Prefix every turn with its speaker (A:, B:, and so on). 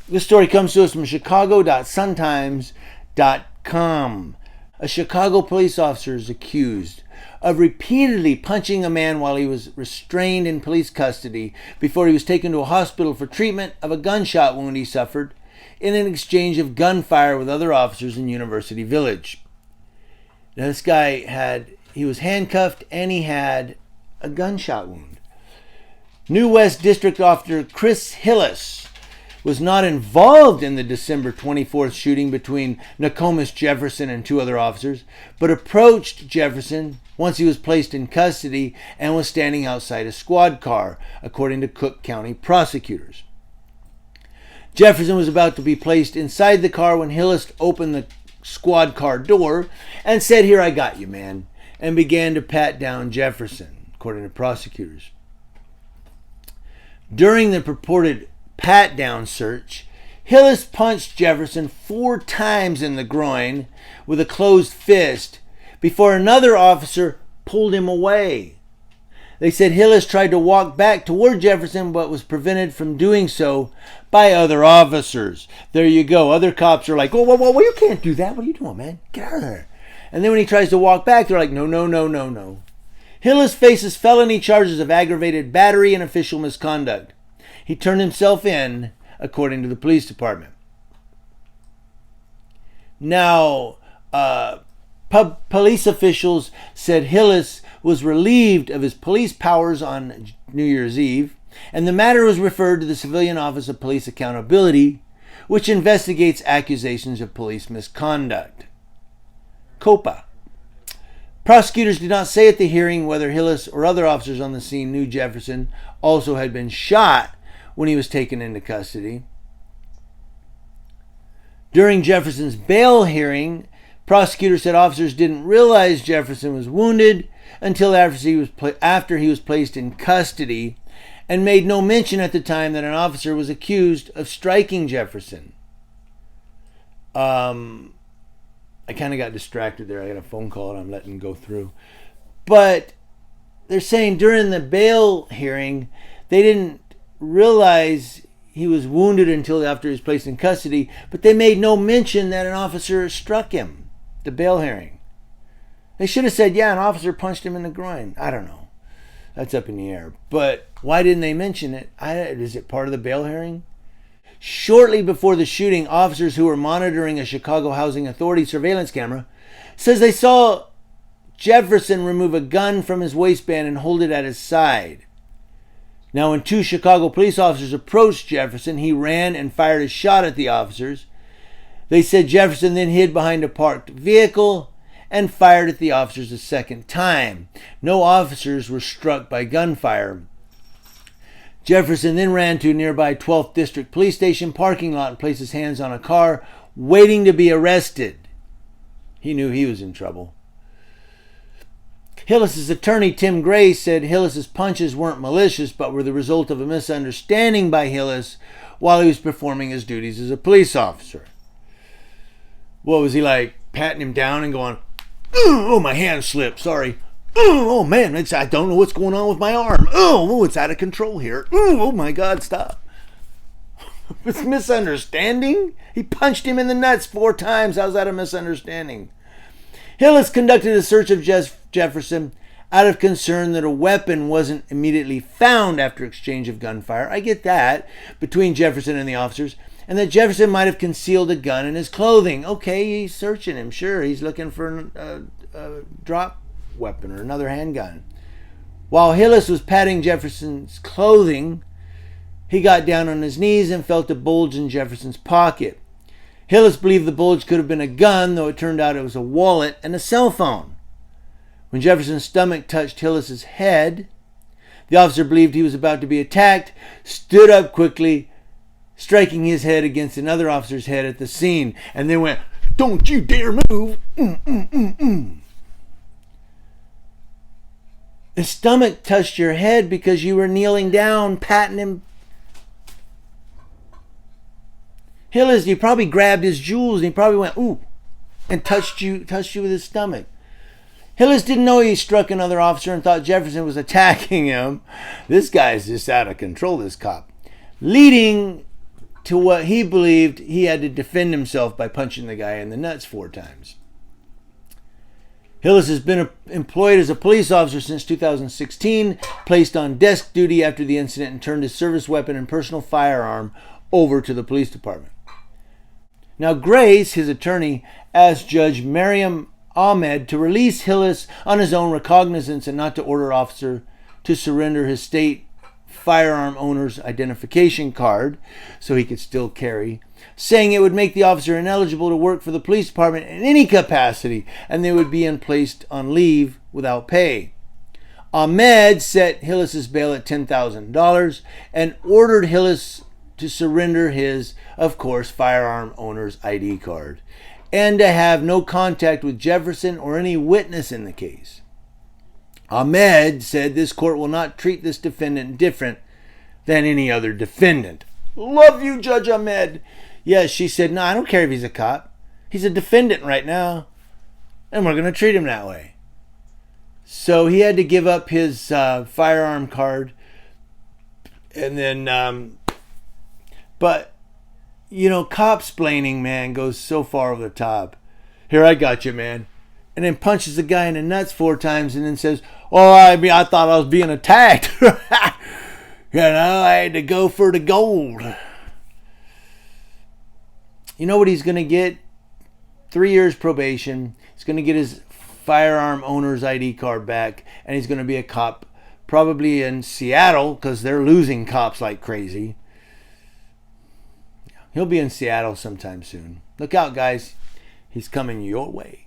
A: This story comes to us from chicago.suntimes.com. A Chicago police officer is accused of repeatedly punching a man while he was restrained in police custody before he was taken to a hospital for treatment of a gunshot wound he suffered in an exchange of gunfire with other officers in University Village. Now, this guy he was handcuffed and he had a gunshot wound. New West District Officer Chris Hillis was not involved in the December 24th shooting between Nokomis Jefferson and two other officers, but approached Jefferson once he was placed in custody and was standing outside a squad car, according to Cook County prosecutors. Jefferson was about to be placed inside the car when Hillis opened the squad car door and said, "Here, I got you, man," and began to pat down Jefferson, according to prosecutors. During the purported pat-down search, Hillis punched Jefferson 4 times in the groin with a closed fist before another officer pulled him away. They said Hillis tried to walk back toward Jefferson but was prevented from doing so by other officers. There you go. Other cops are like, whoa, you can't do that. What are you doing, man? Get out of there. And then when he tries to walk back, they're like, no. Hillis faces felony charges of aggravated battery and official misconduct. He turned himself in, according to the police department. Now, police officials said Hillis was relieved of his police powers on New Year's Eve, and the matter was referred to the Civilian Office of Police Accountability, which investigates accusations of police misconduct. COPA. Prosecutors did not say at the hearing whether Hillis or other officers on the scene knew Jefferson also had been shot when he was taken into custody. During Jefferson's bail hearing, prosecutors said officers didn't realize Jefferson was wounded until after he was placed in custody, and made no mention at the time that an officer was accused of striking Jefferson. I kind of got distracted there. I got a phone call and I'm letting it go through. But they're saying during the bail hearing, they didn't realize he was wounded until after he was placed in custody, but they made no mention that an officer struck him. The bail hearing. They should have said, yeah, an officer punched him in the groin. I don't know. That's up in the air. But why didn't they mention it? Is it part of the bail hearing? Shortly before the shooting, officers who were monitoring a Chicago Housing Authority surveillance camera says they saw Jefferson remove a gun from his waistband and hold it at his side. Now, when 2 Chicago police officers approached Jefferson, he ran and fired a shot at the officers. They said Jefferson then hid behind a parked vehicle and fired at the officers a second time. No officers were struck by gunfire. Jefferson then ran to a nearby 12th District Police Station parking lot and placed his hands on a car, waiting to be arrested. He knew he was in trouble. Hillis's attorney, Tim Gray, said Hillis's punches weren't malicious, but were the result of a misunderstanding by Hillis while he was performing his duties as a police officer. What was he like, patting him down and going, "Oh, my hand slipped, sorry. Oh man, I don't know what's going on with my arm. Oh, it's out of control here. Oh my God, stop." It's misunderstanding? He punched him in the nuts 4 times. How's that a misunderstanding? Hillis conducted a search of Jefferson out of concern that a weapon wasn't immediately found after exchange of gunfire. I get that, between Jefferson and the officers, and that Jefferson might have concealed a gun in his clothing. Okay, he's searching him. Sure, he's looking for a drop weapon or another handgun. While Hillis was patting Jefferson's clothing, he got down on his knees and felt a bulge in Jefferson's pocket. Hillis believed the bulge could have been a gun, though it turned out it was a wallet and a cell phone. When Jefferson's stomach touched Hillis's head, the officer believed he was about to be attacked, stood up quickly, striking his head against another officer's head at the scene, and then went, "Don't you dare move!" The stomach touched your head because you were kneeling down, patting him. Hillis, he probably grabbed his jewels and he probably went, "Ooh," and touched you with his stomach. Hillis didn't know he struck another officer and thought Jefferson was attacking him. This guy's just out of control, this cop. Leading to what he believed he had to defend himself by punching the guy in the nuts 4 times. Hillis has been employed as a police officer since 2016, placed on desk duty after the incident, and turned his service weapon and personal firearm over to the police department. Now, Grace, his attorney, asked Judge Mariam Ahmed to release Hillis on his own recognizance and not to order officer to surrender his state firearm owner's identification card so he could still carry, saying it would make the officer ineligible to work for the police department in any capacity and they would be placed on leave without pay. Ahmed set Hillis's bail at $10,000 and ordered Hillis to surrender his, of course, firearm owner's ID card and to have no contact with Jefferson or any witness in the case. Ahmed said this court will not treat this defendant different than any other defendant. Love you, Judge Ahmed. Yes, she said, no, I don't care if he's a cop. He's a defendant right now, and we're going to treat him that way. So he had to give up his firearm card, and then, but, you know, cop-splaining, man, goes so far over the top. Here, I got you, man. And then punches the guy in the nuts 4 times and then says, oh, I thought I was being attacked. You know, I had to go for the gold. You know what he's going to get? 3 years probation. He's going to get his firearm owner's ID card back, and he's going to be a cop, probably in Seattle, because they're losing cops like crazy. He'll be in Seattle sometime soon. Look out, guys. He's coming your way.